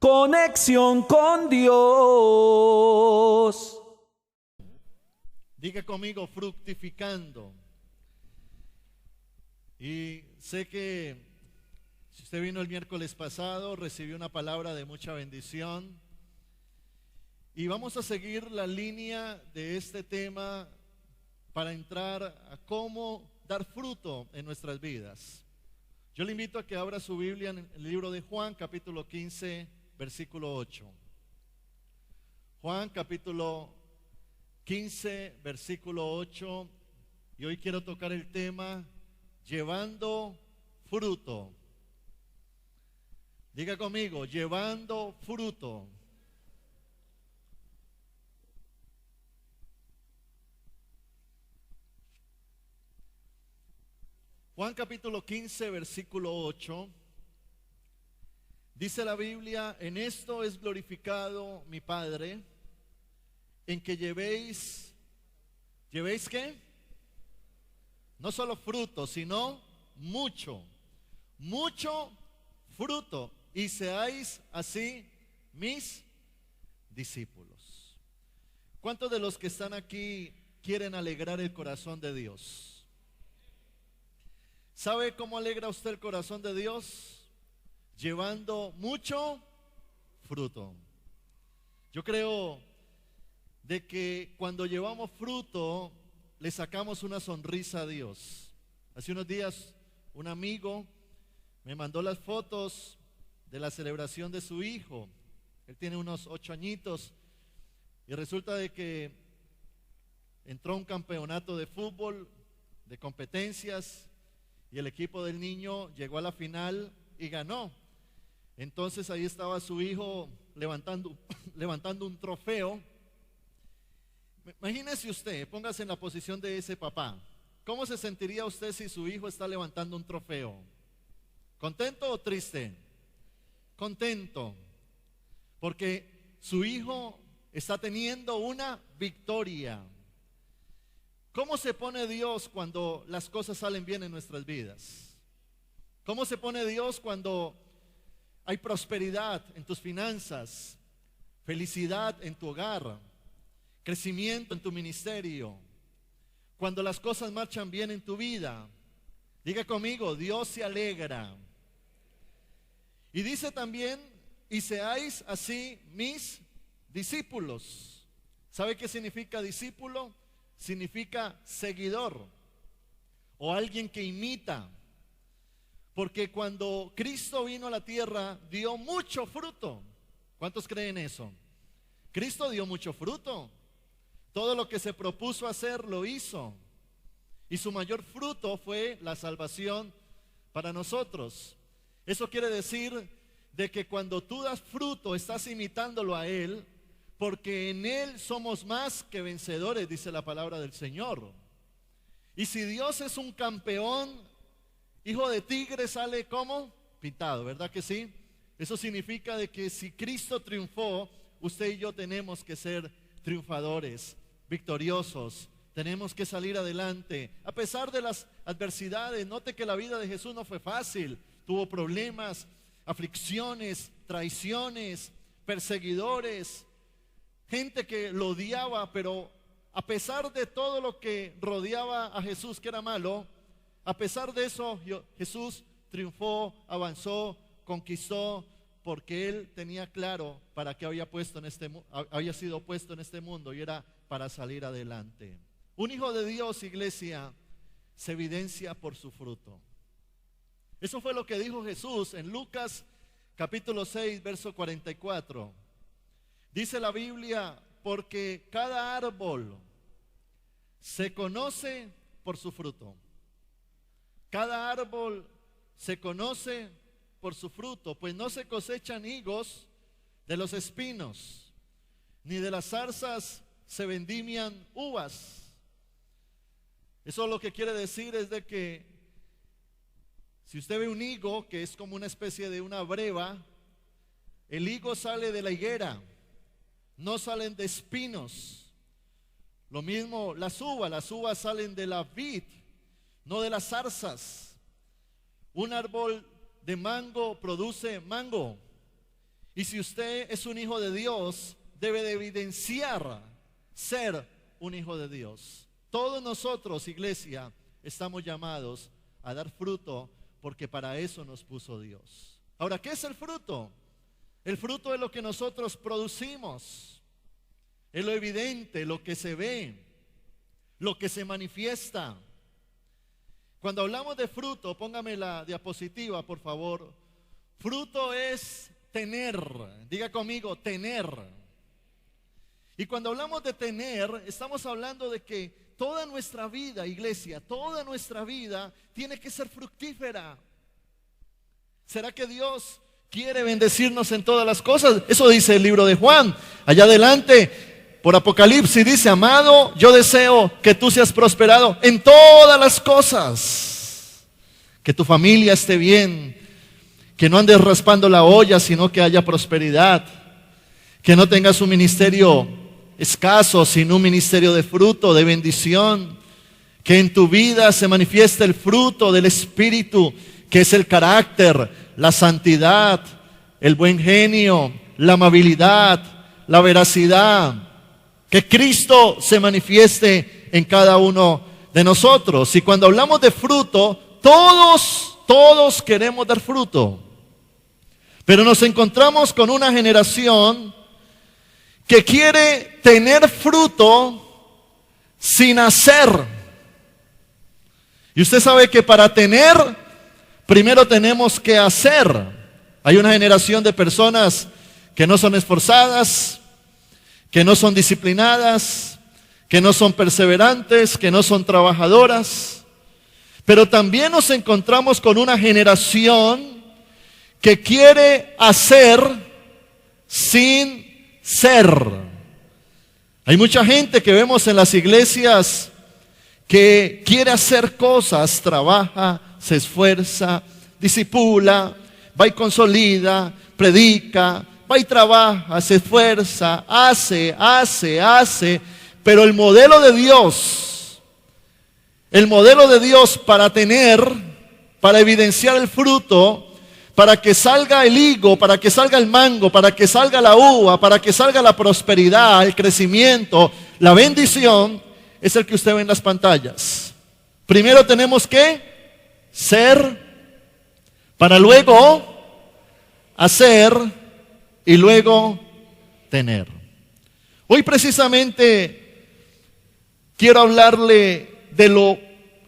Conexión con Dios. Diga conmigo, fructificando. Y sé que si usted vino el miércoles pasado, recibió una palabra de mucha bendición. Y vamos a seguir la línea de este tema para entrar a cómo dar fruto en nuestras vidas. Yo le invito a que abra su Biblia en el libro de Juan, capítulo 15, versículo 8. Juan, capítulo 15, versículo 8. Y hoy quiero tocar el tema llevando fruto. Diga conmigo, llevando fruto. Juan capítulo 15, versículo 8. Dice la Biblia: en esto es glorificado mi Padre, en que ¿llevéis qué? No solo fruto, sino mucho fruto, y seáis así mis discípulos. ¿Cuántos de los que están aquí quieren alegrar el corazón de Dios? ¿Sabe cómo alegra usted el corazón de Dios? Llevando mucho fruto. Yo creo de que cuando llevamos fruto le sacamos una sonrisa a Dios. Hace unos días un amigo me mandó las fotos de la celebración de su hijo. Él tiene unos 8 añitos y resulta de que entró a un campeonato de fútbol, de competencias, y el equipo del niño llegó a la final y ganó. Entonces ahí estaba su hijo levantando un trofeo. Imagínese usted, póngase en la posición de ese papá. ¿Cómo se sentiría usted si su hijo está levantando un trofeo? ¿Contento o triste? Contento, porque su hijo está teniendo una victoria. ¿Cómo se pone Dios cuando las cosas salen bien en nuestras vidas? ¿Cómo se pone Dios cuando hay prosperidad en tus finanzas, felicidad en tu hogar, crecimiento en tu ministerio? Cuando las cosas marchan bien en tu vida, diga conmigo, Dios se alegra. Y dice también, y seáis así mis discípulos. ¿Sabe qué significa discípulo? Significa seguidor o alguien que imita. Porque cuando Cristo vino a la tierra dio mucho fruto. ¿Cuántos creen eso? Cristo dio mucho fruto. Todo lo que se propuso hacer lo hizo. Y su mayor fruto fue la salvación para nosotros. Eso quiere decir de que cuando tú das fruto estás imitándolo a Él, porque en Él somos más que vencedores, dice la palabra del Señor. Y si Dios es un campeón, hijo de tigre sale como pintado, ¿verdad que sí? Eso significa de que si Cristo triunfó, usted y yo tenemos que ser triunfadores, victoriosos. Tenemos que salir adelante, a pesar de las adversidades. Note que la vida de Jesús no fue fácil. Tuvo problemas, aflicciones, traiciones, perseguidores, gente que lo odiaba, pero a pesar de todo lo que rodeaba a Jesús, que era malo, a pesar de eso, Jesús triunfó, avanzó, conquistó, porque Él tenía claro para qué había sido puesto en este mundo, y era para salir adelante. Un hijo de Dios, iglesia, se evidencia por su fruto. Eso fue lo que dijo Jesús en Lucas capítulo 6, verso 44. Dice la Biblia: porque cada árbol se conoce por su fruto. Cada árbol se conoce por su fruto, pues no se cosechan higos de los espinos, ni de las zarzas se vendimian uvas. Eso lo que quiere decir es de que si usted ve un higo, que es como una especie de una breva, el higo sale de la higuera, no salen de espinos. Lo mismo las uvas salen de la vid, no de las zarzas. Un árbol de mango produce mango, Y si usted es un hijo de Dios, debe de evidenciar ser un hijo de Dios. Todos nosotros, iglesia, estamos llamados a dar fruto porque para eso nos puso Dios. Ahora, ¿qué es el fruto? El fruto es lo que nosotros producimos. Es lo evidente, lo que se ve, lo que se manifiesta. Cuando hablamos de fruto, póngame la diapositiva, por favor. Fruto es tener. Diga conmigo, tener. Y cuando hablamos de tener, estamos hablando de que toda nuestra vida, iglesia, toda nuestra vida tiene que ser fructífera. ¿Será que Dios quiere bendecirnos en todas las cosas? Eso dice el libro de Juan. Allá adelante, por Apocalipsis, dice: amado, yo deseo que tú seas prosperado en todas las cosas. Que tu familia esté bien, que no andes raspando la olla, sino que haya prosperidad. Que no tengas un ministerio escaso, sino un ministerio de fruto, de bendición. Que en tu vida se manifieste el fruto del Espíritu, que es el carácter, la santidad, el buen genio, la amabilidad, la veracidad. Que Cristo se manifieste en cada uno de nosotros. Y cuando hablamos de fruto, todos queremos dar fruto. Pero nos encontramos con una generación que quiere tener fruto sin hacer. Y usted sabe que para tener, primero tenemos que hacer. Hay una generación de personas que no son esforzadas, que no son disciplinadas, que no son perseverantes, que no son trabajadoras. Pero también nos encontramos con una generación que quiere hacer sin ser. Hay mucha gente que vemos en las iglesias que quiere hacer cosas, trabaja, se esfuerza, discipula, va y consolida, predica, va y trabaja, se esfuerza, hace, pero el modelo de Dios para tener, para evidenciar el fruto, para que salga el higo, para que salga el mango, para que salga la uva, para que salga la prosperidad, el crecimiento, la bendición, es el que usted ve en las pantallas. Primero tenemos que ser, para luego hacer y luego tener. Hoy precisamente quiero hablarle de lo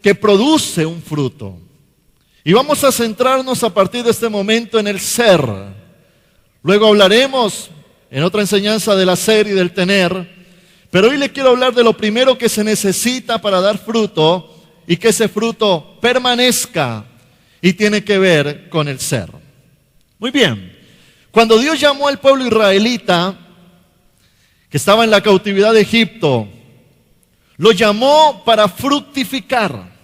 que produce un fruto. Y vamos a centrarnos a partir de este momento en el ser. Luego hablaremos en otra enseñanza del hacer y del tener. Pero hoy le quiero hablar de lo primero que se necesita para dar fruto y que ese fruto permanezca, y tiene que ver con el ser. Muy bien. Cuando Dios llamó al pueblo israelita que estaba en la cautividad de Egipto, lo llamó para fructificar.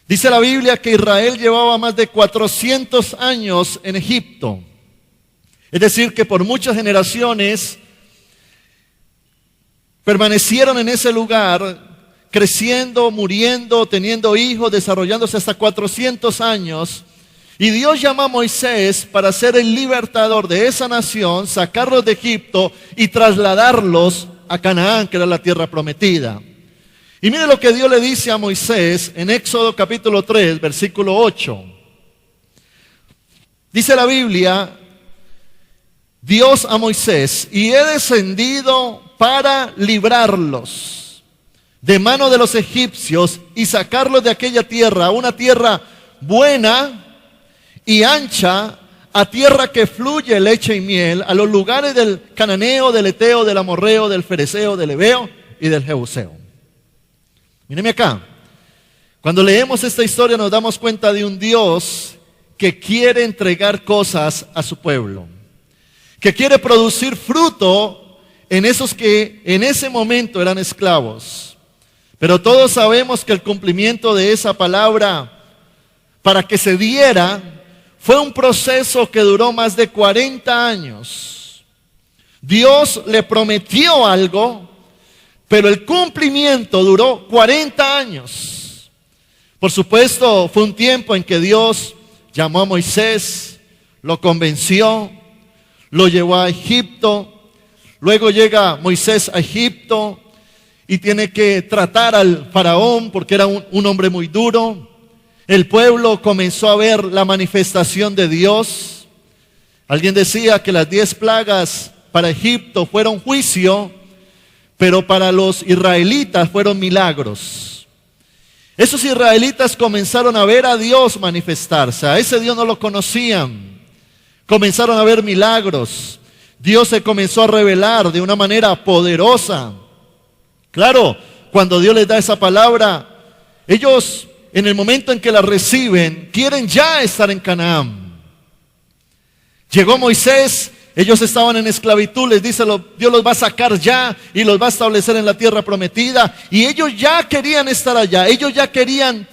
Dice la Biblia que Israel llevaba más de 400 años en Egipto. Es decir, que por muchas generaciones permanecieron en ese lugar, creciendo, muriendo, teniendo hijos, desarrollándose hasta 400 años. Y Dios llama a Moisés para ser el libertador de esa nación, sacarlos de Egipto y trasladarlos a Canaán, que era la tierra prometida. Y mire lo que Dios le dice a Moisés en Éxodo capítulo 3, versículo 8. Dice la Biblia, Dios a Moisés: y he descendido para librarlos de mano de los egipcios y sacarlos de aquella tierra, una tierra buena y ancha, a tierra que fluye leche y miel, a los lugares del cananeo, del eteo, del amorreo, del fereceo, del heveo y del jebuseo. Míreme acá. Cuando leemos esta historia nos damos cuenta de un Dios que quiere entregar cosas a su pueblo, que quiere producir fruto en esos que en ese momento eran esclavos. Pero todos sabemos que el cumplimiento de esa palabra, para que se diera, fue un proceso que duró más de 40 años. Dios le prometió algo, pero el cumplimiento duró 40 años. Por supuesto, fue un tiempo en que Dios llamó a Moisés, lo convenció, lo llevó a Egipto. Luego llega Moisés a Egipto y tiene que tratar al faraón porque era un hombre muy duro. El pueblo comenzó a ver la manifestación de Dios. Alguien decía que las 10 plagas para Egipto fueron juicio, pero para los israelitas fueron milagros. Esos israelitas comenzaron a ver a Dios manifestarse. A ese Dios no lo conocían. Comenzaron a ver milagros. Dios se comenzó a revelar de una manera poderosa. Claro, cuando Dios les da esa palabra, ellos en el momento en que la reciben, quieren ya estar en Canaán. Llegó Moisés, ellos estaban en esclavitud, les dice, Dios los va a sacar ya y los va a establecer en la tierra prometida. Y ellos ya querían estar allá, ellos ya querían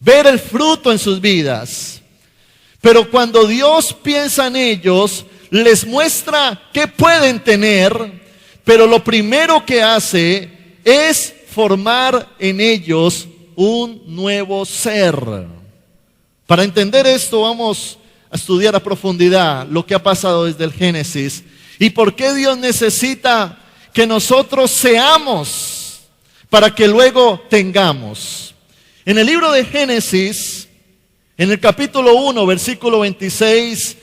ver el fruto en sus vidas. Pero cuando Dios piensa en ellos, les muestra qué pueden tener, pero lo primero que hace es formar en ellos un nuevo ser. Para entender esto vamos a estudiar a profundidad lo que ha pasado desde el Génesis y por qué Dios necesita que nosotros seamos para que luego tengamos. En el libro de Génesis, en el capítulo 1, versículo 26,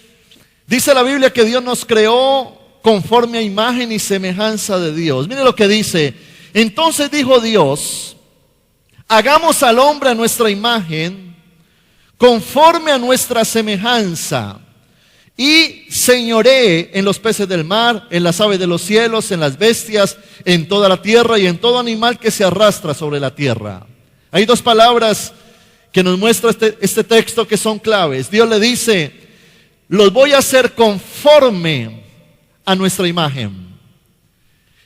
dice la Biblia que Dios nos creó conforme a imagen y semejanza de Dios. Mire lo que dice. Entonces dijo Dios, hagamos al hombre a nuestra imagen, conforme a nuestra semejanza, y señoree en los peces del mar, en las aves de los cielos, en las bestias, en toda la tierra y en todo animal que se arrastra sobre la tierra. Hay dos palabras que nos muestra este texto que son claves. Dios le dice, los voy a hacer conforme a nuestra imagen.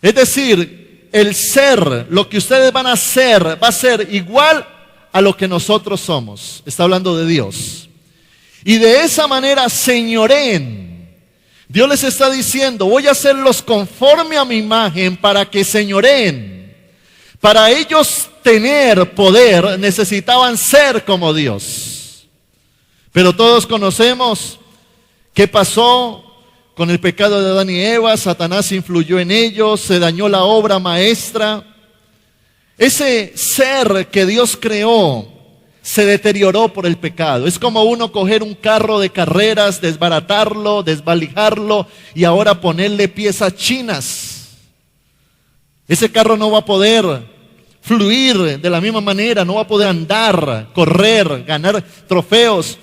Es decir, el ser, lo que ustedes van a hacer, va a ser igual a lo que nosotros somos. Está hablando de Dios. Y de esa manera señoreen. Dios les está diciendo, voy a hacerlos conforme a mi imagen para que señoreen. Para ellos tener poder necesitaban ser como Dios. Pero todos conocemos qué pasó con el pecado de Adán y Eva. Satanás influyó en ellos, se dañó la obra maestra. Ese ser que Dios creó se deterioró por el pecado. Es como uno coger un carro de carreras, desbaratarlo, desvalijarlo y ahora ponerle piezas chinas. Ese carro no va a poder fluir de la misma manera, no va a poder andar, correr, ganar trofeos,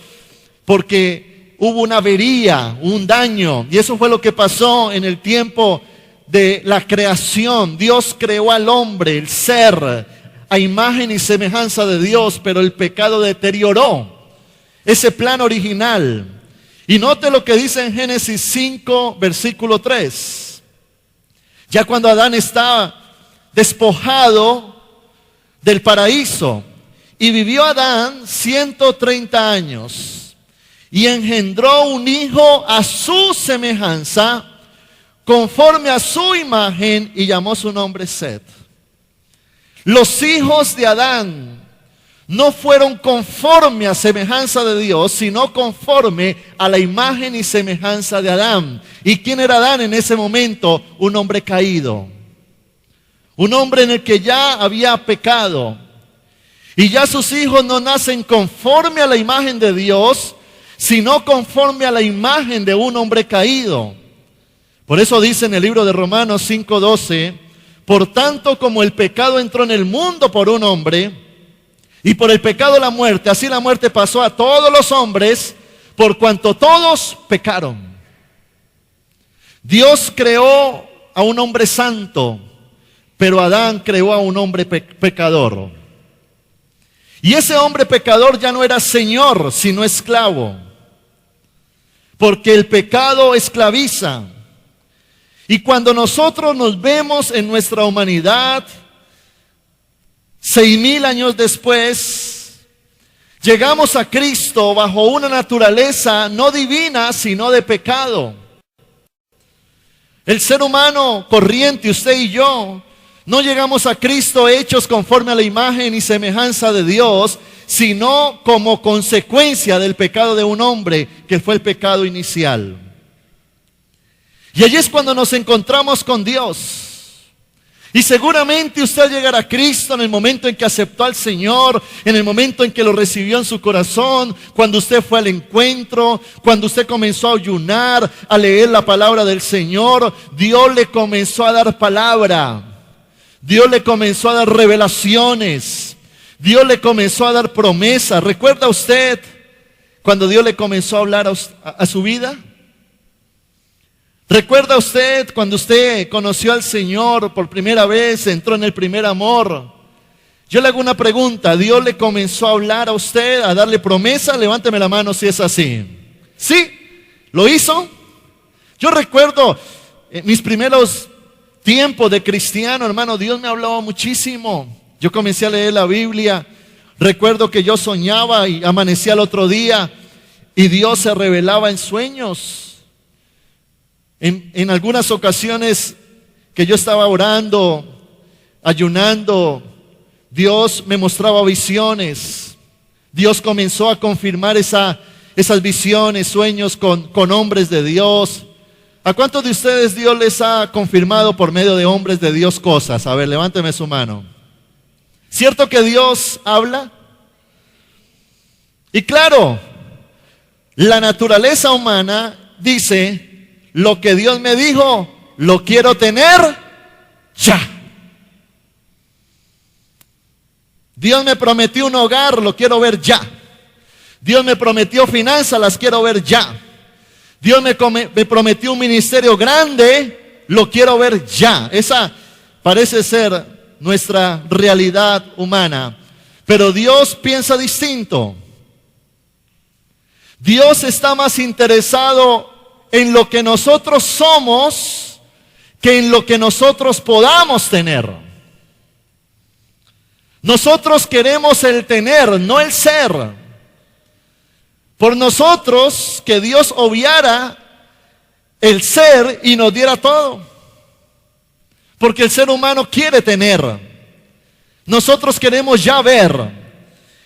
porque hubo una avería, un daño. Y eso fue lo que pasó en el tiempo de la creación. Dios creó al hombre, el ser, a imagen y semejanza de Dios, pero el pecado deterioró ese plan original. Y note lo que dice en Génesis 5, versículo 3. Ya cuando Adán estaba despojado del paraíso, y vivió Adán 130 años, y engendró un hijo a su semejanza, conforme a su imagen, y llamó su nombre Set. Los hijos de Adán no fueron conforme a semejanza de Dios, sino conforme a la imagen y semejanza de Adán. ¿Y quién era Adán en ese momento? Un hombre caído. Un hombre en el que ya había pecado. Y ya sus hijos no nacen conforme a la imagen de Dios, sino conforme a la imagen de un hombre caído. Por eso dice en el libro de Romanos 5:12, por tanto como el pecado entró en el mundo por un hombre, y por el pecado la muerte, así la muerte pasó a todos los hombres, por cuanto todos pecaron. Dios creó a un hombre santo, pero Adán creó a un hombre pecador. Y ese hombre pecador ya no era señor, sino esclavo. Porque el pecado esclaviza. Y cuando nosotros nos vemos en nuestra humanidad, 6,000 años después, llegamos a Cristo bajo una naturaleza no divina, sino de pecado. El ser humano corriente, usted y yo, no llegamos a Cristo hechos conforme a la imagen y semejanza de Dios, sino como consecuencia del pecado de un hombre, que fue el pecado inicial. Y allí es cuando nos encontramos con Dios. Y seguramente usted llegará a Cristo en el momento en que aceptó al Señor, en el momento en que lo recibió en su corazón, cuando usted fue al encuentro, cuando usted comenzó a ayunar, a leer la palabra del Señor. Dios le comenzó a dar palabra, Dios le comenzó a dar revelaciones, Dios le comenzó a dar promesas. ¿Recuerda usted cuando Dios le comenzó a hablar a su vida? ¿Recuerda usted cuando usted conoció al Señor por primera vez, entró en el primer amor? Yo le hago una pregunta, ¿Dios le comenzó a hablar a usted, a darle promesa? Levánteme la mano si es así. ¿Sí? ¿Lo hizo? Yo recuerdo mis primeros tiempos de cristiano, hermano, Dios me hablaba muchísimo. Yo comencé a leer la Biblia. Recuerdo que yo soñaba y amanecía al otro día y Dios se revelaba en sueños. En algunas ocasiones que yo estaba orando, ayunando, Dios me mostraba visiones. Dios comenzó a confirmar esas visiones, sueños con hombres de Dios. ¿A cuántos de ustedes Dios les ha confirmado por medio de hombres de Dios cosas? A ver, levánteme su mano. ¿Cierto que Dios habla? Y claro, la naturaleza humana dice: lo que Dios me dijo, lo quiero tener ya. Dios me prometió un hogar, lo quiero ver ya. Dios me prometió finanzas, las quiero ver ya. Dios me prometió un ministerio grande, lo quiero ver ya. Esa parece ser nuestra realidad humana. Pero Dios piensa distinto. Dios está más interesado en lo que nosotros somos que en lo que nosotros podamos tener. Nosotros queremos el tener, no el ser. Por nosotros que Dios obviara el ser y nos diera todo. Porque el ser humano quiere tener. Nosotros queremos ya ver.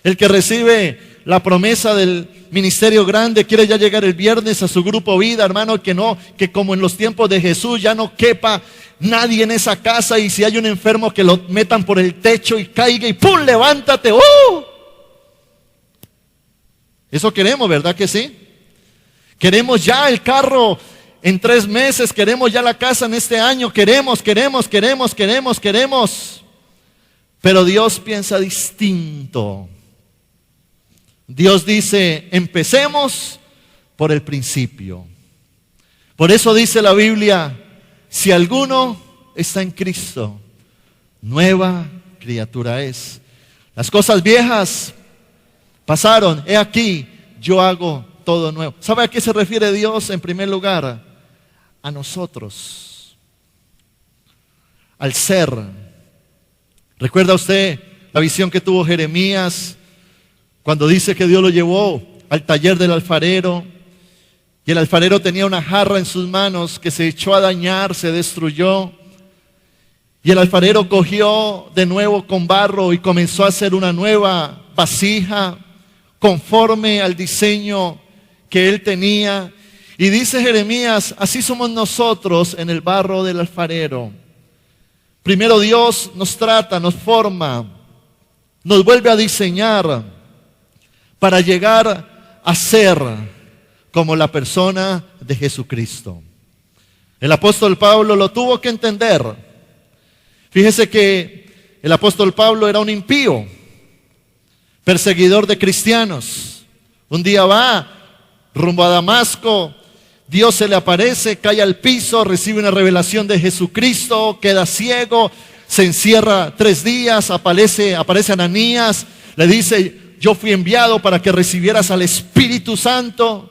El que recibe la promesa del ministerio grande quiere ya llegar el viernes a su grupo vida, hermano, que como en los tiempos de Jesús ya no quepa nadie en esa casa, y si hay un enfermo que lo metan por el techo y caiga y ¡pum! Levántate. Eso queremos, ¿verdad que sí? Queremos ya el carro en 3 meses, queremos ya la casa en este año, queremos. Pero Dios piensa distinto. Dios dice: empecemos por el principio. Por eso dice la Biblia: si alguno está en Cristo, nueva criatura es. Las cosas viejas pasaron, he aquí, yo hago todo nuevo. ¿Sabe a qué se refiere Dios en primer lugar? A nosotros, al ser. ¿Recuerda usted la visión que tuvo Jeremías cuando dice que Dios lo llevó al taller del alfarero? Y el alfarero tenía una jarra en sus manos que se echó a dañar, se destruyó. Y el alfarero cogió de nuevo con barro y comenzó a hacer una nueva vasija conforme al diseño que él tenía. Y dice Jeremías: así somos nosotros en el barro del alfarero. Primero Dios nos trata, nos forma, nos vuelve a diseñar para llegar a ser como la persona de Jesucristo. El apóstol Pablo lo tuvo que entender. Fíjese que el apóstol Pablo era un impío, perseguidor de cristianos. Un día va rumbo a Damasco, Dios se le aparece, cae al piso, recibe una revelación de Jesucristo, queda ciego, se encierra 3 días, aparece Ananías, le dice: yo fui enviado para que recibieras al Espíritu Santo.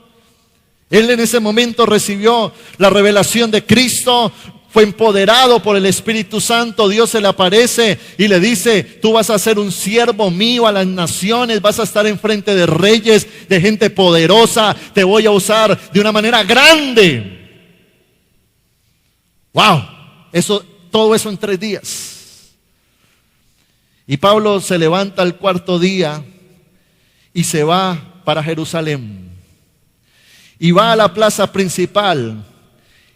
Él en ese momento recibió la revelación de Cristo, fue empoderado por el Espíritu Santo. Dios se le aparece y le dice: tú vas a ser un siervo mío a las naciones, vas a estar enfrente de reyes, de gente poderosa, te voy a usar de una manera grande. ¡Wow! Todo eso en 3 días. Y Pablo se levanta al 4.º día y se va para Jerusalén. Y va a la plaza principal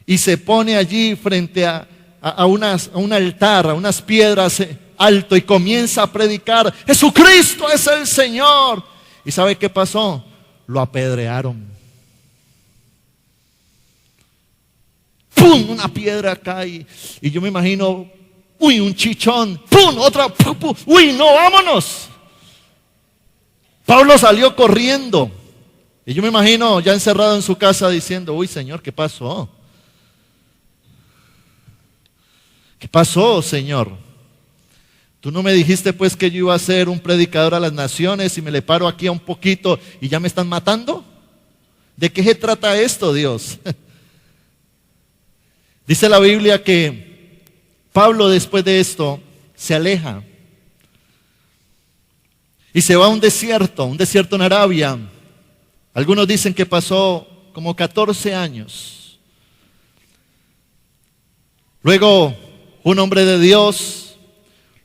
y se pone allí frente a un altar, a unas piedras alto, y comienza a predicar: Jesucristo es el Señor. ¿Y sabe qué pasó? Lo apedrearon. ¡Pum! Una piedra cae. Y yo me imagino, uy, un chichón. ¡Pum! Otra. ¡Pum! ¡Pum! ¡Uy, no, vámonos! Pablo salió corriendo. Y yo me imagino ya encerrado en su casa diciendo: uy, Señor, ¿qué pasó? ¿Qué pasó, Señor? Tú no me dijiste pues que yo iba a ser un predicador a las naciones, y me le paro aquí a un poquito y ya me están matando. ¿De qué se trata esto, Dios? Dice la Biblia que Pablo, después de esto, se aleja y se va a un desierto en Arabia. Algunos dicen que pasó como 14 años. Luego un hombre de Dios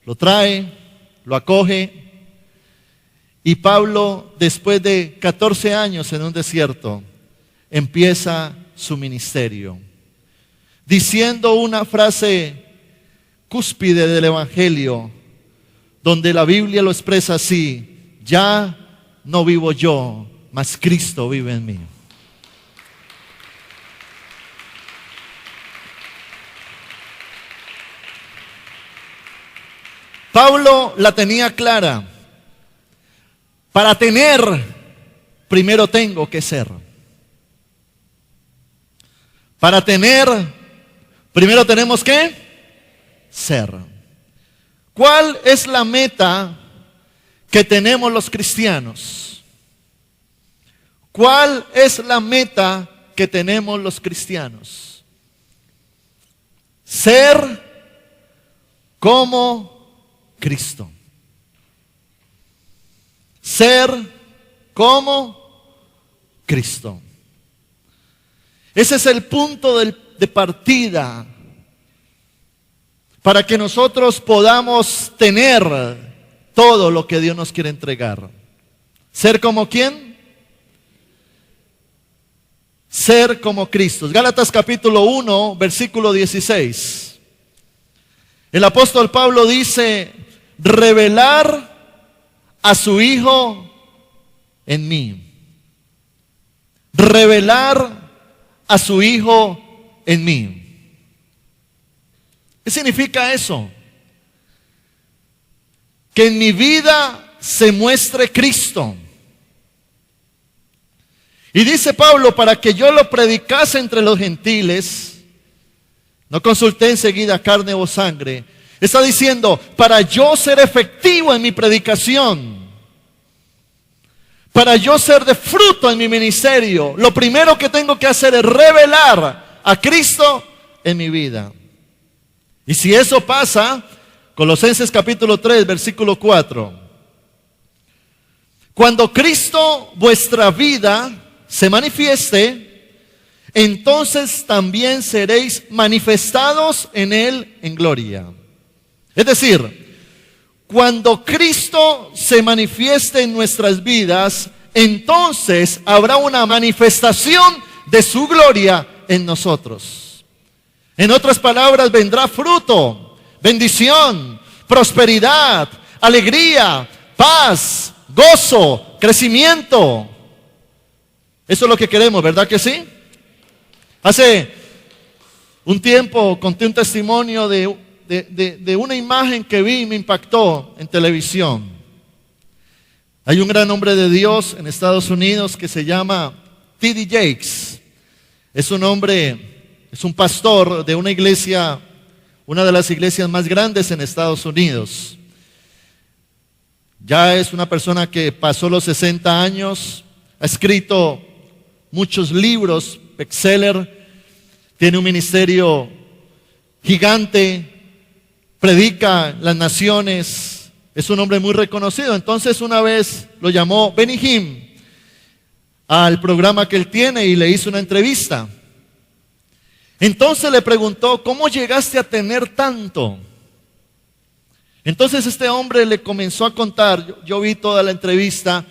lo trae, lo acoge, y Pablo, después de 14 años en un desierto, empieza su ministerio, diciendo una frase cúspide del Evangelio, donde la Biblia lo expresa así: ya no vivo yo, mas Cristo vive en mí. Pablo la tenía clara: para tener, primero tengo que ser. Para tener, primero tenemos que ser. ¿Cuál es la meta que tenemos los cristianos? ¿Cuál es la meta que tenemos los cristianos? Ser como Cristo. Ser como Cristo. Ese es el punto de partida para que nosotros podamos tener todo lo que Dios nos quiere entregar. ¿Ser como quién? Ser como Cristo. Gálatas capítulo 1, versículo 16. El apóstol Pablo dice: revelar a su Hijo en mí. Revelar a su Hijo en mí. ¿Qué significa eso? Que en mi vida se muestre Cristo. Y dice Pablo: para que yo lo predicase entre los gentiles, no consulté enseguida carne o sangre. Está diciendo: para yo ser efectivo en mi predicación, para yo ser de fruto en mi ministerio, lo primero que tengo que hacer es revelar a Cristo en mi vida. Y si eso pasa, Colosenses capítulo 3, versículo 4. Cuando Cristo, vuestra vida, se manifieste, entonces también seréis manifestados en Él en gloria. Es decir, cuando Cristo se manifieste en nuestras vidas, entonces habrá una manifestación de su gloria en nosotros. En otras palabras, vendrá fruto, bendición, prosperidad, alegría, paz, gozo, crecimiento. Eso es lo que queremos, ¿verdad que sí? Hace un tiempo conté un testimonio de una imagen que vi y me impactó en televisión. Hay un gran hombre de Dios en Estados Unidos que se llama T.D. Jakes. Es un hombre, es un pastor de una iglesia, una de las iglesias más grandes en Estados Unidos. Ya es una persona que pasó los 60 años, ha escrito muchos libros, bestseller, tiene un ministerio gigante, predica en las naciones, es un hombre muy reconocido. Entonces una vez lo llamó Benny Hinn al programa que él tiene y le hizo una entrevista. Entonces le preguntó: ¿cómo llegaste a tener tanto? Entonces este hombre le comenzó a contar, yo vi toda la entrevista,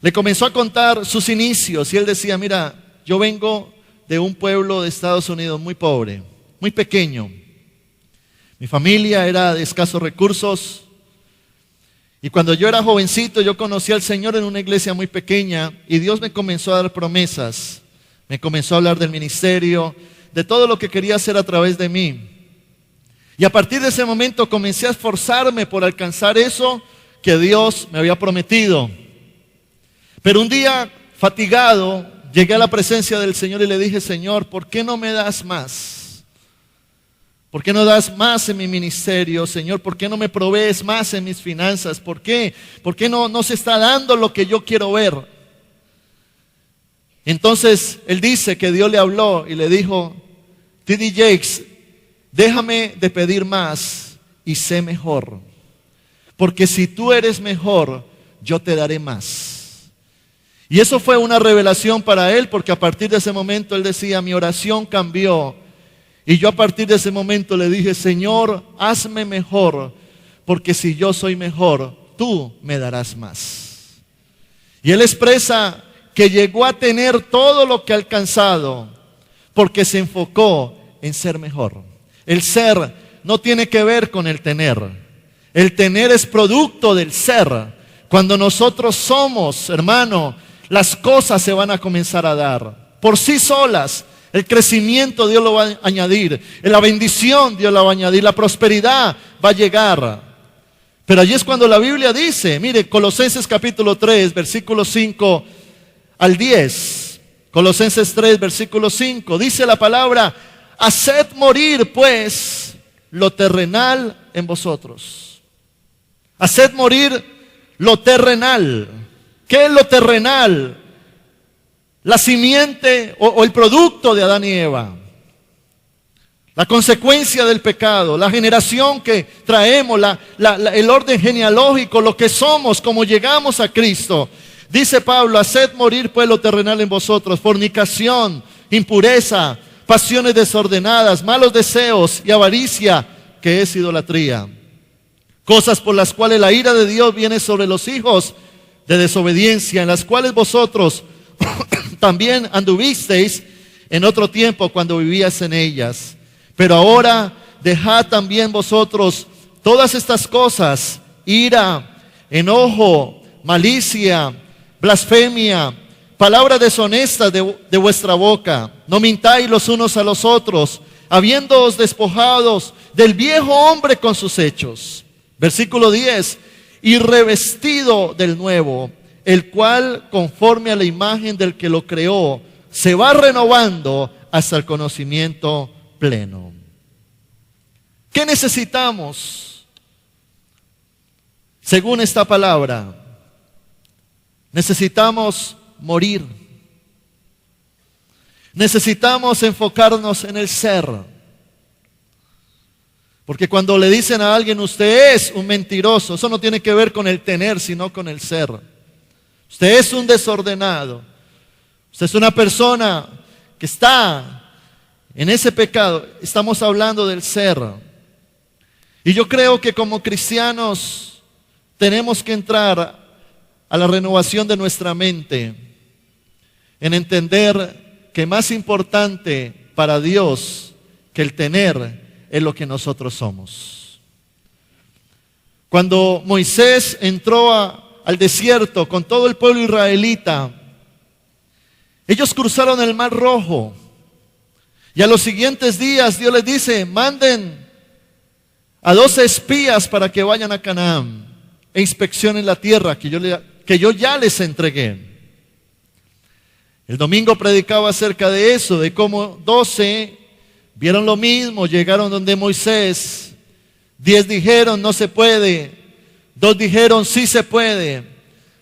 Le comenzó a contar sus inicios y él decía, mira, yo vengo de un pueblo de Estados Unidos muy pobre, muy pequeño. Mi familia era de escasos recursos y cuando yo era jovencito yo conocí al Señor en una iglesia muy pequeña y Dios me comenzó a dar promesas, me comenzó a hablar del ministerio, de todo lo que quería hacer a través de mí. Y a partir de ese momento comencé a esforzarme por alcanzar eso que Dios me había prometido. Pero un día, fatigado, llegué a la presencia del Señor y le dije, Señor, ¿por qué no me das más? ¿Por qué no das más en mi ministerio, Señor? ¿Por qué no me provees más en mis finanzas? ¿Por qué? ¿Por qué no se está dando lo que yo quiero ver? Entonces, él dice que Dios le habló y le dijo, T.D. Jakes, déjame de pedir más y sé mejor. Porque si tú eres mejor, yo te daré más. Y eso fue una revelación para él, porque a partir de ese momento él decía, mi oración cambió. Y yo a partir de ese momento le dije, Señor, hazme mejor, porque si yo soy mejor, tú me darás más. Y él expresa que llegó a tener todo lo que ha alcanzado, porque se enfocó en ser mejor. El ser no tiene que ver con el tener. El tener es producto del ser. Cuando nosotros somos, hermano, las cosas se van a comenzar a dar. Por sí solas, el crecimiento Dios lo va a añadir. La bendición Dios la va a añadir. La prosperidad va a llegar. Pero allí es cuando la Biblia dice, mire, Colosenses capítulo 3, versículos 5 al 10. Colosenses 3, versículo 5. Dice la palabra, haced morir pues lo terrenal en vosotros. Haced morir lo terrenal. ¿Qué es lo terrenal? La simiente o el producto de Adán y Eva. La consecuencia del pecado, la generación que traemos, el orden genealógico, lo que somos, como llegamos a Cristo. Dice Pablo, haced morir pues lo terrenal en vosotros, fornicación, impureza, pasiones desordenadas, malos deseos y avaricia, que es idolatría. Cosas por las cuales la ira de Dios viene sobre los hijos de desobediencia, en las cuales vosotros también anduvisteis en otro tiempo cuando vivías en ellas. Pero ahora dejad también vosotros todas estas cosas, ira, enojo, malicia, blasfemia, palabras deshonestas de vuestra boca. No mintáis los unos a los otros, habiéndoos despojados del viejo hombre con sus hechos. Versículo 10, y revestido del nuevo, el cual, conforme a la imagen del que lo creó, se va renovando hasta el conocimiento pleno. ¿Qué necesitamos? Según esta palabra, necesitamos morir. Necesitamos enfocarnos en el ser. Porque cuando le dicen a alguien, usted es un mentiroso, eso no tiene que ver con el tener, sino con el ser. Usted es un desordenado. Usted es una persona que está en ese pecado. Estamos hablando del ser. Y yo creo que como cristianos tenemos que entrar a la renovación de nuestra mente, en entender que más importante para Dios que el tener es lo que nosotros somos. Cuando Moisés entró al desierto con todo el pueblo israelita, ellos cruzaron el Mar Rojo y a los siguientes días Dios les dice, manden a 12 espías para que vayan a Canaán e inspeccionen la tierra que yo ya les entregué. El domingo predicaba acerca de eso, de cómo 12 vieron lo mismo, llegaron donde Moisés, 10 dijeron no se puede, 2 dijeron sí se puede.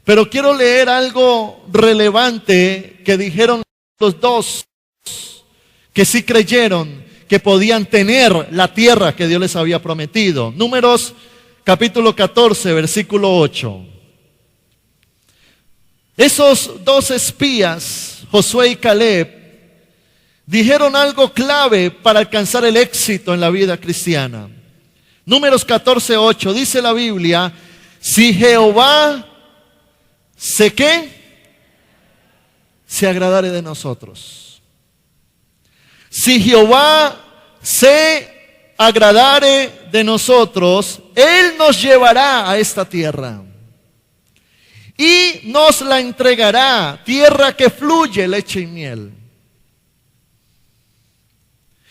Pero quiero leer algo relevante que dijeron los 2 que sí creyeron que podían tener la tierra que Dios les había prometido. Números capítulo 14, versículo 8. Esos 2 espías, Josué y Caleb, dijeron algo clave para alcanzar el éxito en la vida cristiana. Números 14, 8, dice la Biblia, si Jehová se ¿qué? se agradare de nosotros. Si Jehová se agradare de nosotros, Él nos llevará a esta tierra y nos la entregará, tierra que fluye leche y miel.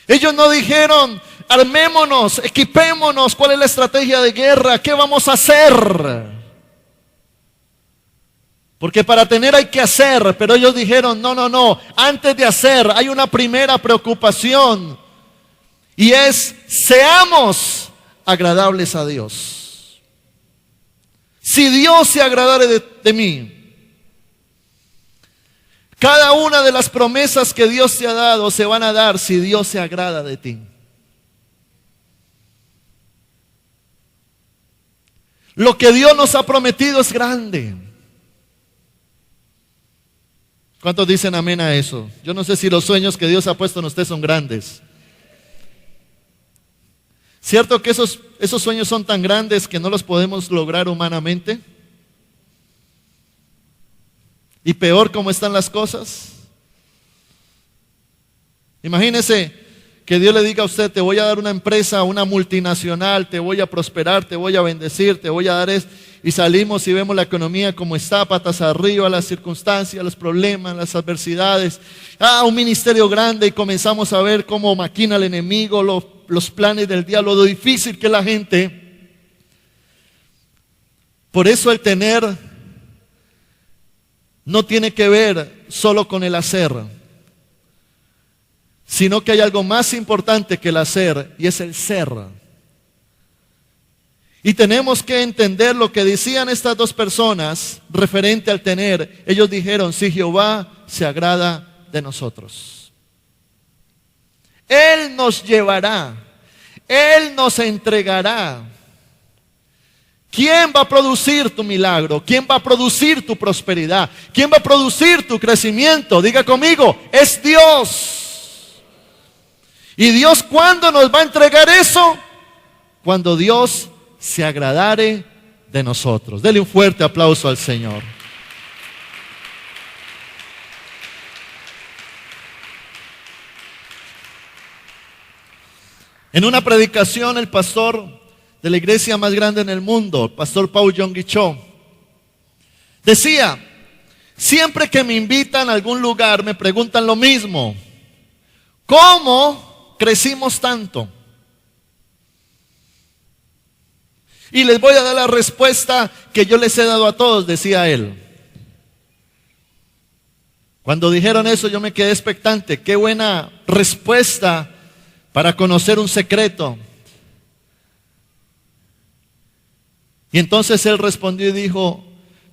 Ellos no dijeron, armémonos, equipémonos, ¿cuál es la estrategia de guerra? ¿Qué vamos a hacer? Porque para tener hay que hacer, pero ellos dijeron, no, antes de hacer hay una primera preocupación y es, seamos agradables a Dios. Si Dios se agradare de mí, cada una de las promesas que Dios te ha dado se van a dar si Dios se agrada de ti. Lo que Dios nos ha prometido es grande. ¿Cuántos dicen amén a eso? Yo no sé si los sueños que Dios ha puesto en usted son grandes. ¿Cierto que esos sueños son tan grandes que no los podemos lograr humanamente? Y peor como están las cosas. Imagínese que Dios le diga a usted, te voy a dar una empresa, una multinacional, te voy a prosperar, te voy a bendecir, te voy a dar esto. Y salimos y vemos la economía como está, patas arriba, las circunstancias, los problemas, las adversidades. Un ministerio grande y comenzamos a ver cómo maquina el enemigo, los planes del diablo, lo difícil que es la gente. Por eso el tener no tiene que ver solo con el hacer, sino que hay algo más importante que el hacer y es el ser. Y tenemos que entender lo que decían estas dos personas referente al tener. Ellos dijeron, si Jehová se agrada de nosotros, Él nos llevará, Él nos entregará. ¿Quién va a producir tu milagro? ¿Quién va a producir tu prosperidad? ¿Quién va a producir tu crecimiento? Diga conmigo, es Dios. ¿Y Dios cuándo nos va a entregar eso? Cuando Dios se agradare de nosotros. Dele un fuerte aplauso al Señor. En una predicación, el pastor de la iglesia más grande en el mundo, el pastor Paul Yonggi Cho, decía, siempre que me invitan a algún lugar me preguntan lo mismo, ¿cómo crecimos tanto? Y les voy a dar la respuesta que yo les he dado a todos, decía él. Cuando dijeron eso yo me quedé expectante. Qué buena respuesta para conocer un secreto. Y entonces él respondió y dijo,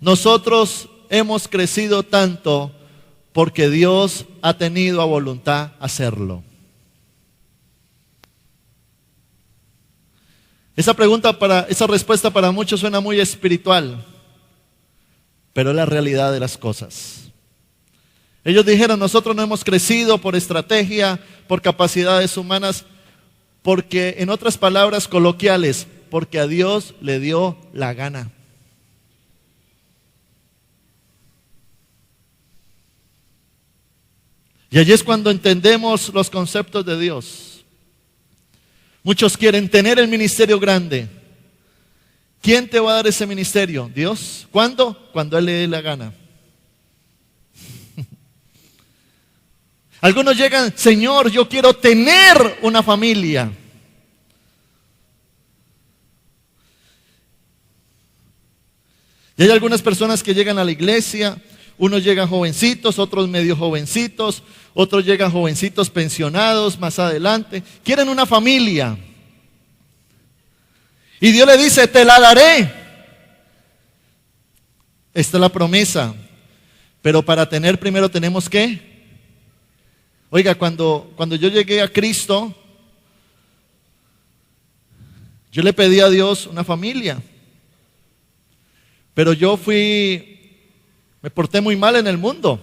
nosotros hemos crecido tanto porque Dios ha tenido a voluntad hacerlo. Esa respuesta para muchos suena muy espiritual, pero es la realidad de las cosas. Ellos dijeron, nosotros no hemos crecido por estrategia, por capacidades humanas, porque, en otras palabras coloquiales, porque a Dios le dio la gana. Y allí es cuando entendemos los conceptos de Dios. Muchos quieren tener el ministerio grande. ¿Quién te va a dar ese ministerio? Dios. ¿Cuándo? Cuando Él le dé la gana. Algunos llegan, Señor, yo quiero tener una familia. Y hay algunas personas que llegan a la iglesia, unos llegan jovencitos, otros medio jovencitos, otros llegan jovencitos pensionados más adelante, quieren una familia. Y Dios le dice, te la daré. Esta es la promesa. Pero para tener primero tenemos que... Oiga, cuando yo llegué a Cristo, yo le pedí a Dios una familia. Pero me porté muy mal en el mundo.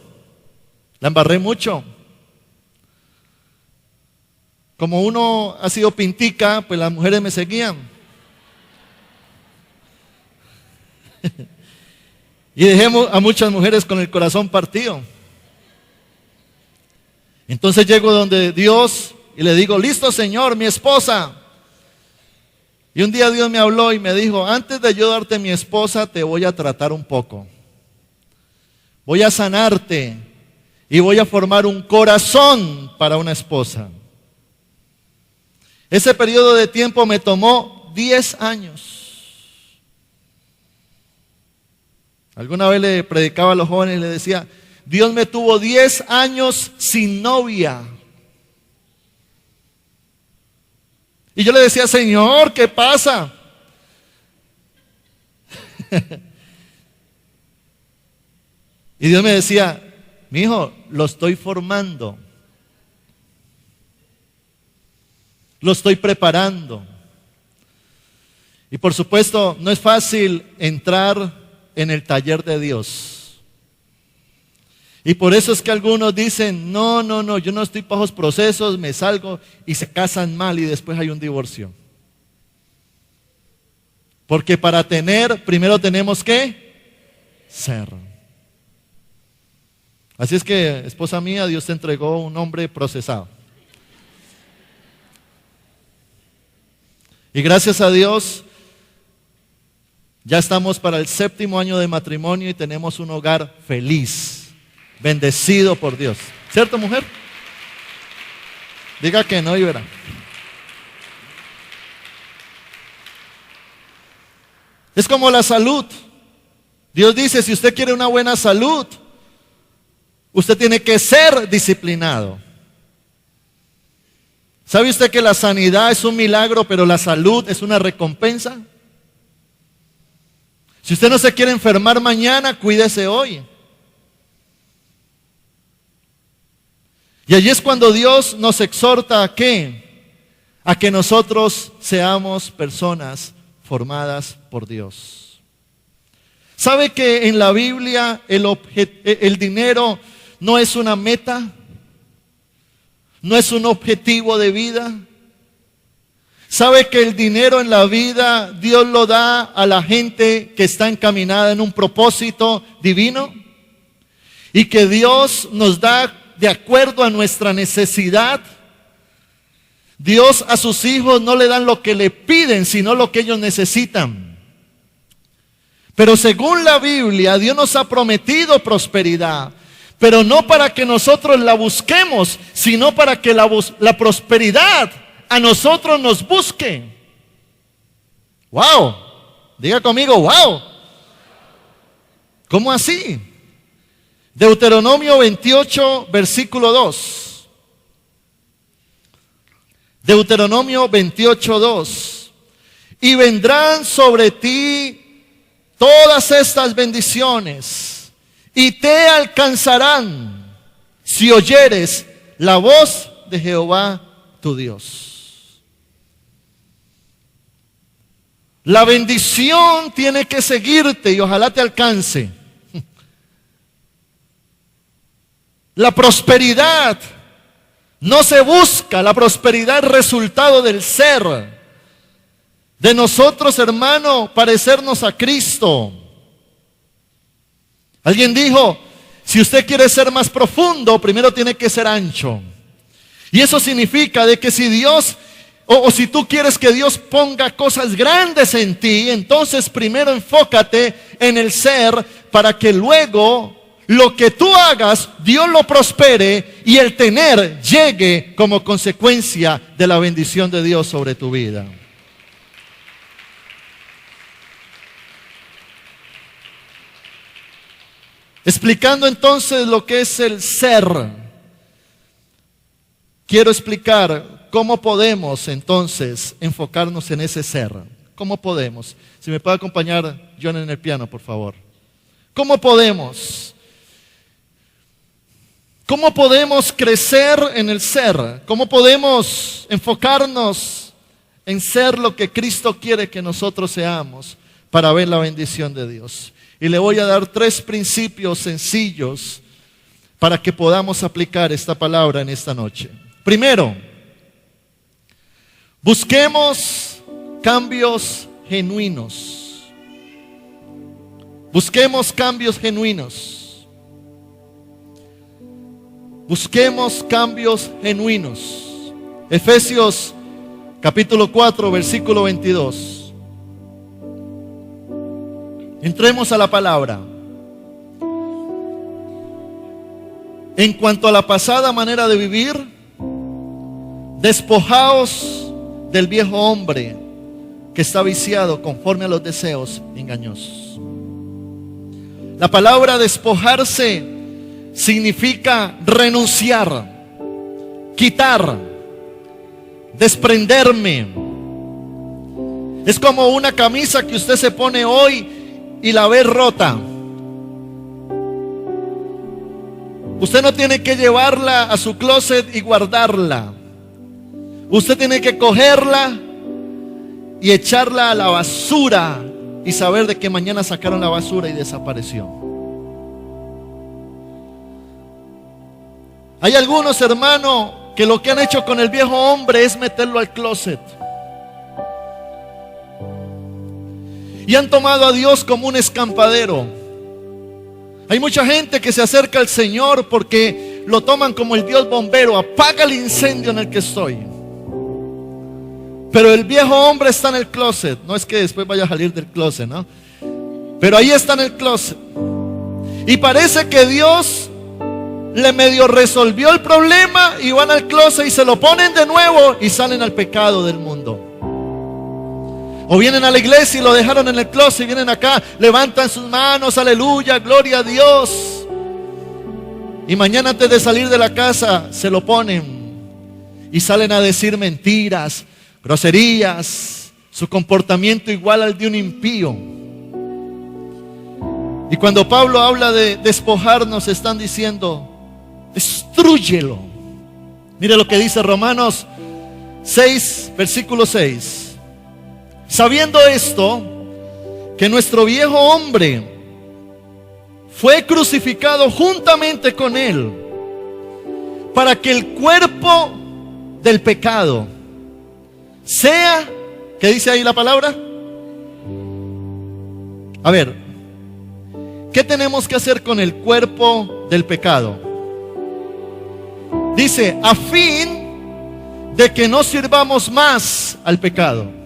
La embarré mucho. Como uno ha sido pintica, pues las mujeres me seguían. Y dejé a muchas mujeres con el corazón partido. Entonces llego donde Dios y le digo, listo Señor, mi esposa. Y un día Dios me habló y me dijo, antes de yo darte mi esposa, te voy a tratar un poco. Voy a sanarte y voy a formar un corazón para una esposa. Ese periodo de tiempo me tomó 10 años. Alguna vez le predicaba a los jóvenes y le decía, Dios me tuvo 10 años sin novia. Y yo le decía, Señor, ¿qué pasa? Y Dios me decía, mi hijo, lo estoy formando. Lo estoy preparando. Y por supuesto, no es fácil entrar en el taller de Dios. Y por eso es que algunos dicen, no, yo no estoy bajo los procesos, me salgo y se casan mal y después hay un divorcio. Porque para tener, primero tenemos que ser. Así es que, esposa mía, Dios te entregó un hombre procesado. Y gracias a Dios, ya estamos para el 7º año de matrimonio y tenemos un hogar feliz. Bendecido por Dios. ¿Cierto, mujer? Diga que no y verá. Es como la salud. Dios dice, si usted quiere una buena salud, usted tiene que ser disciplinado. ¿Sabe usted que la sanidad es un milagro, pero la salud es una recompensa? Si usted no se quiere enfermar mañana, cuídese hoy. Y allí es cuando Dios nos exhorta ¿a qué? A que nosotros seamos personas formadas por Dios. ¿Sabe que en la Biblia el dinero no es una meta? ¿No es un objetivo de vida? ¿Sabe que el dinero en la vida Dios lo da a la gente que está encaminada en un propósito divino? Y que Dios nos da de acuerdo a nuestra necesidad. Dios a sus hijos no le dan lo que le piden, sino lo que ellos necesitan. Pero según la Biblia, Dios nos ha prometido prosperidad, pero no para que nosotros la busquemos, sino para que la prosperidad a nosotros nos busque. ¡Wow! Diga conmigo, ¡wow! ¿Cómo así? Deuteronomio 28, versículo 2. Deuteronomio 28, 2. Y vendrán sobre ti todas estas bendiciones y te alcanzarán si oyeres la voz de Jehová tu Dios. La bendición tiene que seguirte y ojalá te alcance. La prosperidad no se busca, la prosperidad es resultado del ser. De nosotros, hermano, parecernos a Cristo. Alguien dijo, si usted quiere ser más profundo, primero tiene que ser ancho. Y eso significa de que si Dios, o si tú quieres que Dios ponga cosas grandes en ti, entonces primero enfócate en el ser para que luego lo que tú hagas, Dios lo prospere y el tener llegue como consecuencia de la bendición de Dios sobre tu vida. Explicando entonces lo que es el ser, quiero explicar cómo podemos entonces enfocarnos en ese ser. ¿Cómo podemos? Si me puede acompañar John en el piano, por favor. ¿Cómo podemos? ¿Cómo podemos crecer en el ser? ¿Cómo podemos enfocarnos en ser lo que Cristo quiere que nosotros seamos para ver la bendición de Dios? Y le voy a dar 3 principios sencillos para que podamos aplicar esta palabra en esta noche. Primero, busquemos cambios genuinos. Busquemos cambios genuinos. busquemos cambios genuinos. Efesios capítulo 4, versículo 22. Entremos a la palabra. En cuanto a la pasada manera de vivir, despojaos del viejo hombre que está viciado conforme a los deseos engañosos. La palabra despojarse significa renunciar, quitar, desprenderme. Es como una camisa que usted se pone hoy y la ve rota. Usted no tiene que llevarla a su closet y guardarla. Usted tiene que cogerla y echarla a la basura y saber de que mañana sacaron la basura y desapareció. Hay algunos, hermanos, que lo que han hecho con el viejo hombre es meterlo al closet. Y han tomado a Dios como un escampadero. Hay mucha gente que se acerca al Señor porque lo toman como el Dios bombero. Apaga el incendio en el que estoy. Pero el viejo hombre está en el closet. No es que después vaya a salir del closet, ¿no? Pero ahí está en el closet. Y parece que Dios le medio resolvió el problema y van al closet y se lo ponen de nuevo y salen al pecado del mundo. O vienen a la iglesia y lo dejaron en el closet y vienen acá, levantan sus manos, aleluya, gloria a Dios. Y mañana antes de salir de la casa se lo ponen y salen a decir mentiras, groserías, su comportamiento igual al de un impío. Y cuando Pablo habla de despojarnos, están diciendo, destrúyelo. Mire lo que dice Romanos 6, versículo 6. Sabiendo esto, que nuestro viejo hombre fue crucificado juntamente con él, para que el cuerpo del pecado sea, ¿qué dice ahí la palabra? A ver, ¿qué tenemos que hacer con el cuerpo del pecado? Dice, a fin de que no sirvamos más al pecado.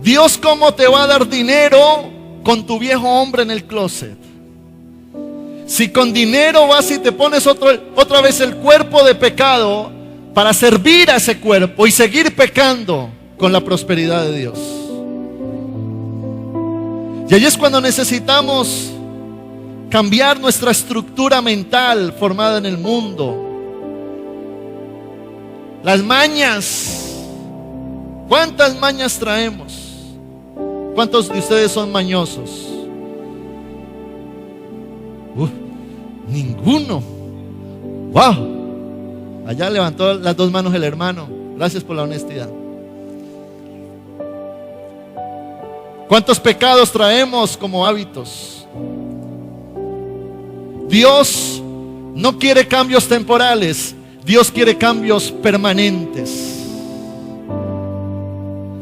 Dios, ¿cómo te va a dar dinero con tu viejo hombre en el closet? Si con dinero vas y te pones otra vez el cuerpo de pecado para servir a ese cuerpo y seguir pecando con la prosperidad de Dios. Y ahí es cuando necesitamos cambiar nuestra estructura mental formada en el mundo. Las mañas. ¿Cuántas mañas traemos? ¿Cuántos de ustedes son mañosos? Ninguno. Wow. Allá levantó las dos manos el hermano. Gracias por la honestidad. ¿Cuántos pecados traemos como hábitos? Dios no quiere cambios temporales. Dios quiere cambios permanentes.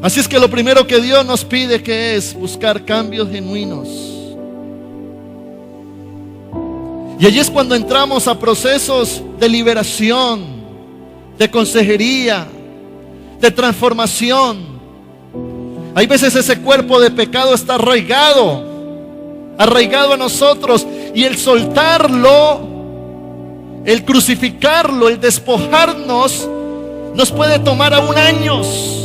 Así es que lo primero que Dios nos pide que es buscar cambios genuinos. Y allí es cuando entramos a procesos de liberación, de consejería, de transformación. Hay veces ese cuerpo de pecado está arraigado a nosotros, y el soltarlo, el crucificarlo, el despojarnos, nos puede tomar aún años.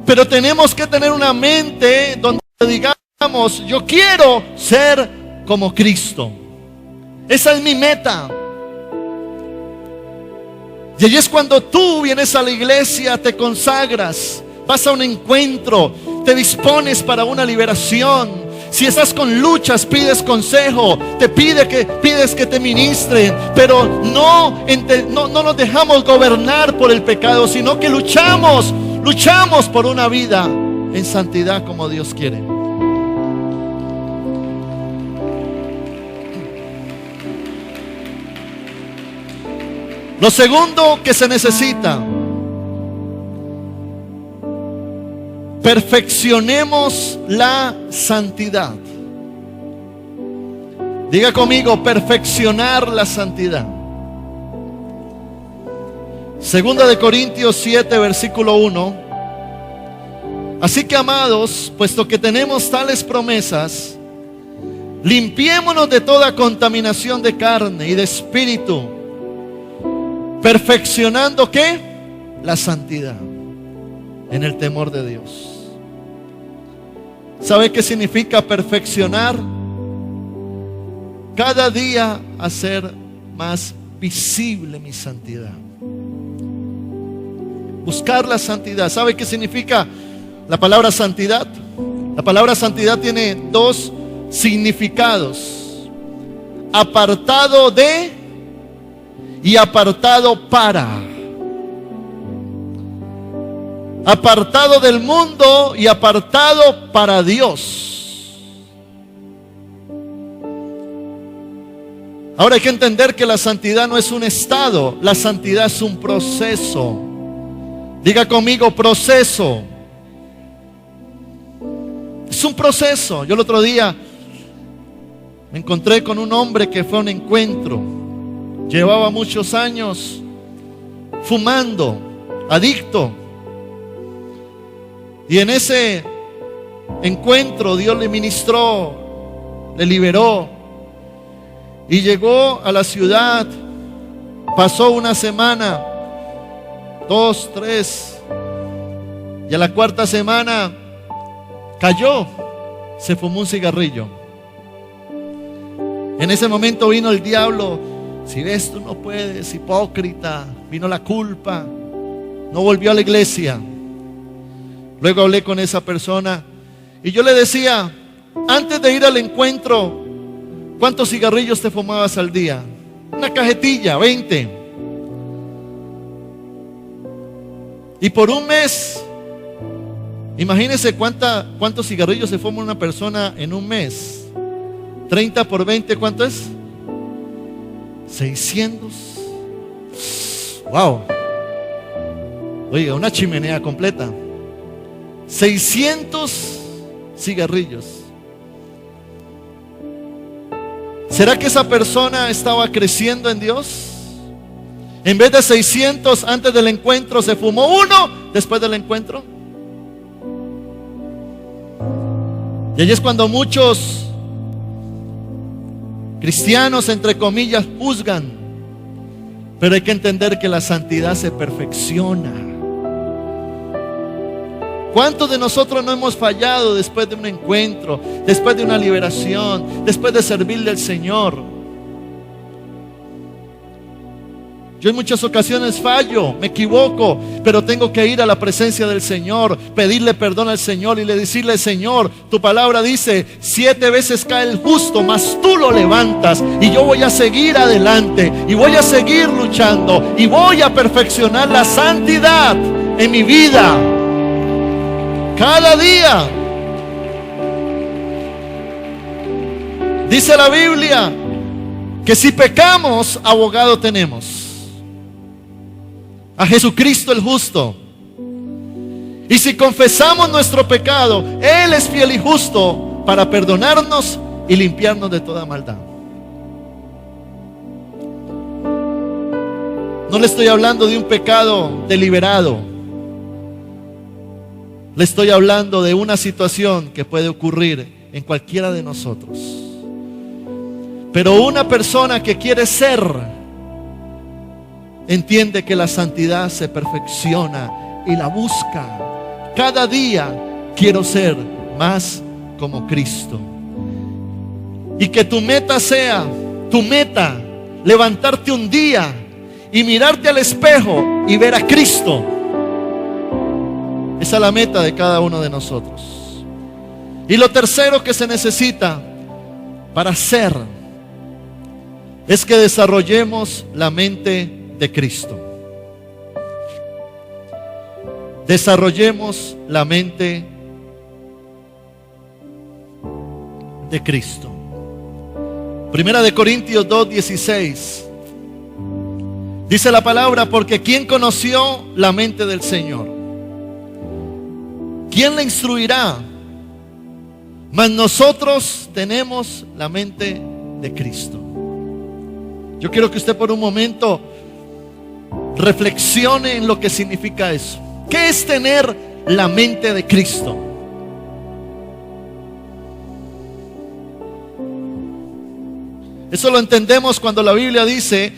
Pero tenemos que tener una mente donde digamos, yo quiero ser como Cristo. Esa es mi meta. Y allí es cuando tú vienes a la iglesia, te consagras, vas a un encuentro, te dispones para una liberación. Si estás con luchas, pides consejo, pides que te ministren, pero no nos dejamos gobernar por el pecado, sino que luchamos por una vida en santidad como Dios quiere. Lo segundo que se necesita: perfeccionemos la santidad. Diga conmigo, perfeccionar la santidad. Segunda de Corintios 7, versículo 1. Así que, amados, puesto que tenemos tales promesas, limpiémonos de toda contaminación de carne y de espíritu, perfeccionando ¿qué? La santidad en el temor de Dios. ¿Sabe qué significa perfeccionar? Cada día hacer más visible mi santidad. Buscar la santidad. ¿Sabe qué significa la palabra santidad? La palabra santidad tiene dos significados: apartado de y apartado para. Apartado del mundo y apartado para Dios. Ahora hay que entender que la santidad no es un estado, la santidad es un proceso. Diga conmigo, proceso. Es un proceso. Yo el otro día me encontré con un hombre que fue a un encuentro. Llevaba muchos años fumando, adicto. Y en ese encuentro Dios le ministró, le liberó. Y llegó a la ciudad, pasó una semana, 2, 3, y a la cuarta semana cayó, se fumó un cigarrillo. En ese momento vino el diablo: si ves, tú no puedes, hipócrita. Vino la culpa, no volvió a la iglesia. Luego hablé con esa persona y yo le decía: antes de ir al encuentro, ¿cuántos cigarrillos te fumabas al día? Una cajetilla, 20. Y por un mes, imagínese cuántos cigarrillos se fuma una persona en un mes. 30 por 20, ¿cuánto es? 600. Wow. Oiga, una chimenea completa. 600 cigarrillos. ¿Será que esa persona estaba creciendo en Dios? En vez de 600 antes del encuentro, se fumó uno después del encuentro. Y ahí es cuando muchos cristianos, entre comillas, juzgan. Pero hay que entender que la santidad se perfecciona. ¿Cuántos de nosotros no hemos fallado después de un encuentro, después de una liberación, después de servirle al Señor? Yo en muchas ocasiones fallo, me equivoco, pero tengo que ir a la presencia del Señor, pedirle perdón al Señor y decirle: Señor, tu palabra dice, 7 veces cae el justo, mas tú lo levantas. Y yo voy a seguir adelante, y voy a seguir luchando, y voy a perfeccionar la santidad en mi vida. Cada día. Dice la Biblia que si pecamos, abogado tenemos: a Jesucristo el justo. Y si confesamos nuestro pecado, Él es fiel y justo para perdonarnos y limpiarnos de toda maldad. No le estoy hablando de un pecado deliberado. Le estoy hablando de una situación que puede ocurrir en cualquiera de nosotros. Pero una persona que quiere ser, entiende que la santidad se perfecciona y la busca. Cada día quiero ser más como Cristo. Y que tu meta sea, levantarte un día y mirarte al espejo y ver a Cristo. Esa es la meta de cada uno de nosotros. Y lo tercero que se necesita para ser es que desarrollemos la mente de Cristo. Desarrollemos la mente de Cristo. Primera de Corintios 2:16. Dice la palabra: porque ¿quién conoció la mente del Señor? ¿Quién le instruirá? Mas nosotros tenemos la mente de Cristo. Yo quiero que usted por un momento reflexione en lo que significa eso. ¿Qué es tener la mente de Cristo? Eso lo entendemos cuando la Biblia dice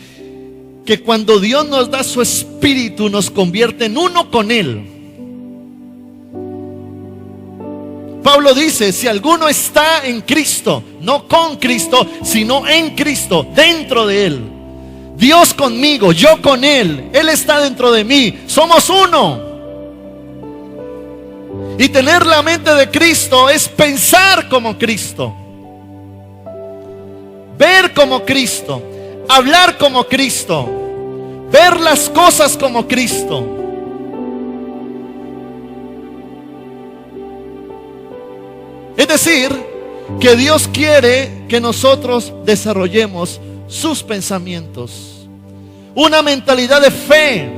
que cuando Dios nos da su Espíritu, nos convierte en uno con Él. Pablo dice, si alguno está en Cristo, no con Cristo, sino en Cristo, dentro de Él. Dios conmigo, yo con Él, Él está dentro de mí, somos uno. Y tener la mente de Cristo es pensar como Cristo, ver como Cristo, hablar como Cristo, ver las cosas como Cristo. Es decir, que Dios quiere que nosotros desarrollemos sus pensamientos, una mentalidad de fe,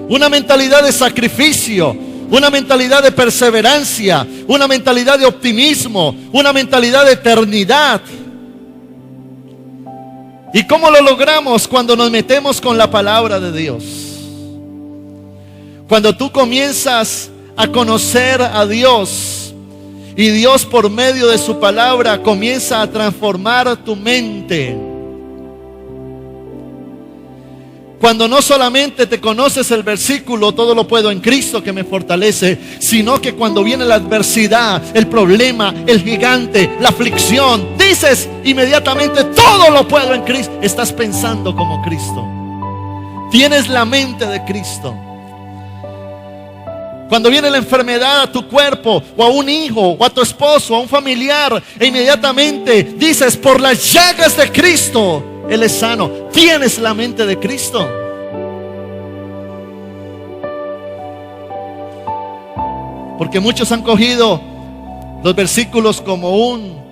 una mentalidad de sacrificio, una mentalidad de perseverancia, una mentalidad de optimismo, una mentalidad de eternidad. ¿Y cómo lo logramos? Cuando nos metemos con la palabra de Dios. Cuando tú comienzas a conocer a Dios y Dios por medio de su palabra comienza a transformar tu mente. Cuando no solamente te conoces el versículo, todo lo puedo en Cristo que me fortalece, sino que cuando viene la adversidad, el problema, el gigante, la aflicción, dices inmediatamente, todo lo puedo en Cristo. Estás pensando como Cristo. Tienes la mente de Cristo. Cuando viene la enfermedad a tu cuerpo, o a un hijo, o a tu esposo, a un familiar, e inmediatamente dices, por las llagas de Cristo, Él es sano. Tienes la mente de Cristo. Porque muchos han cogido los versículos como un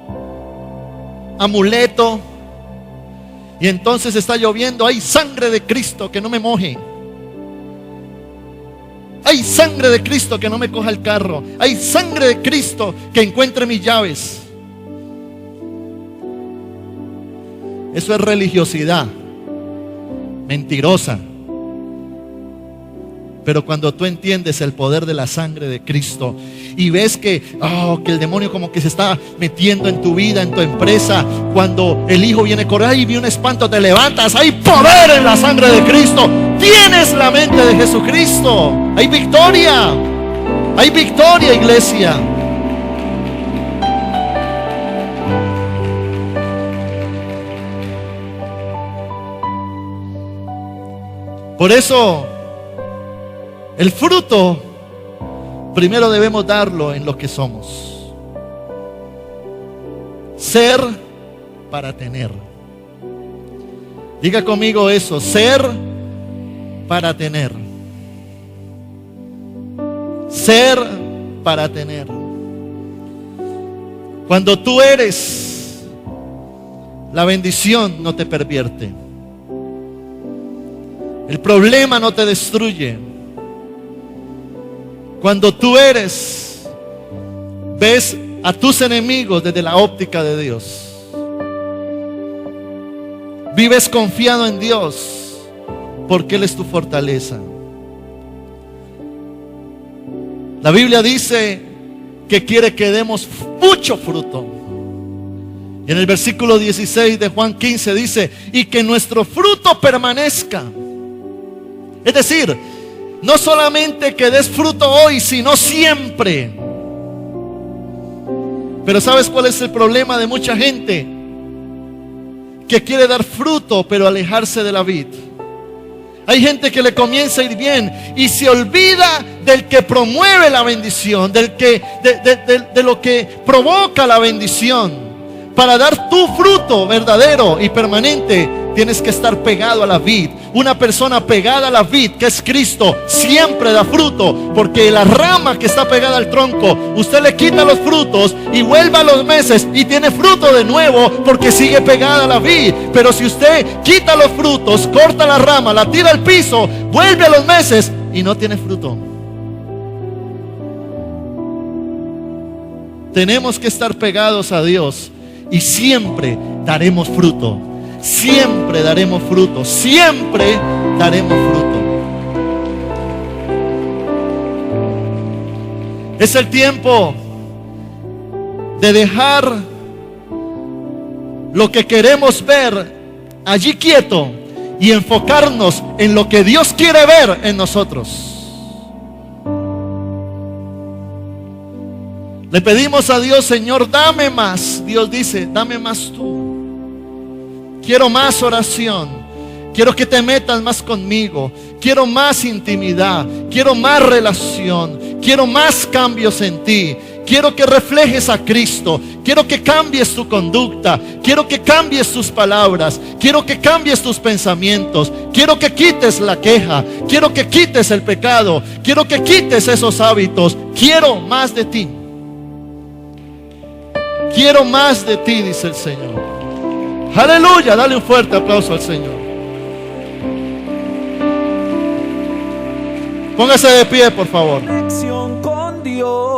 amuleto, y entonces está lloviendo, hay sangre de Cristo, que no me moje. Hay sangre de Cristo, que no me coja el carro. Hay sangre de Cristo, que encuentre mis llaves. Eso es religiosidad mentirosa. Pero cuando tú entiendes el poder de la sangre de Cristo y ves que el demonio como que se está metiendo en tu vida, en tu empresa, cuando el hijo viene a correr y vi un espanto, te levantas, hay poder en la sangre de Cristo. Tienes la mente de Jesucristo. Hay victoria, iglesia. Por eso el fruto primero debemos darlo en lo que somos. Ser para tener. Diga conmigo eso, ser para tener. Ser para tener. Cuando tú eres, la bendición no te pervierte. El problema no te destruye. Cuando tú eres, ves a tus enemigos desde la óptica de Dios. Vives confiado en Dios porque Él es tu fortaleza. La Biblia dice que quiere que demos mucho fruto. Y en el versículo 16 de Juan 15 dice, y que nuestro fruto permanezca. Es decir, no solamente que des fruto hoy, sino siempre. Pero ¿sabes cuál es el problema de mucha gente? Que quiere dar fruto, pero alejarse de la vid. Hay gente que le comienza a ir bien y se olvida del que promueve la bendición, de lo que provoca la bendición. Para dar tu fruto verdadero y permanente, tienes que estar pegado a la vid. Una persona pegada a la vid, que es Cristo, siempre da fruto. Porque la rama que está pegada al tronco, usted le quita los frutos y vuelve a los meses y tiene fruto de nuevo, porque sigue pegada a la vid. Pero si usted quita los frutos, corta la rama, la tira al piso, vuelve a los meses y no tiene fruto. Tenemos que estar pegados a Dios y siempre daremos fruto. Siempre daremos fruto. Siempre daremos fruto. Es el tiempo de dejar lo que queremos ver allí quieto y enfocarnos en lo que Dios quiere ver en nosotros. Le pedimos a Dios: Señor, dame más. Dios dice: dame más tú. Quiero más oración. Quiero que te metas más conmigo. Quiero más intimidad. Quiero más relación. Quiero más cambios en ti. Quiero que reflejes a Cristo. Quiero que cambies tu conducta. Quiero que cambies tus palabras. Quiero que cambies tus pensamientos. Quiero que quites la queja. Quiero que quites el pecado. Quiero que quites esos hábitos. Quiero más de ti. Quiero más de ti, dice el Señor. Aleluya, dale un fuerte aplauso al Señor. Póngase de pie, por favor. Conexión con Dios.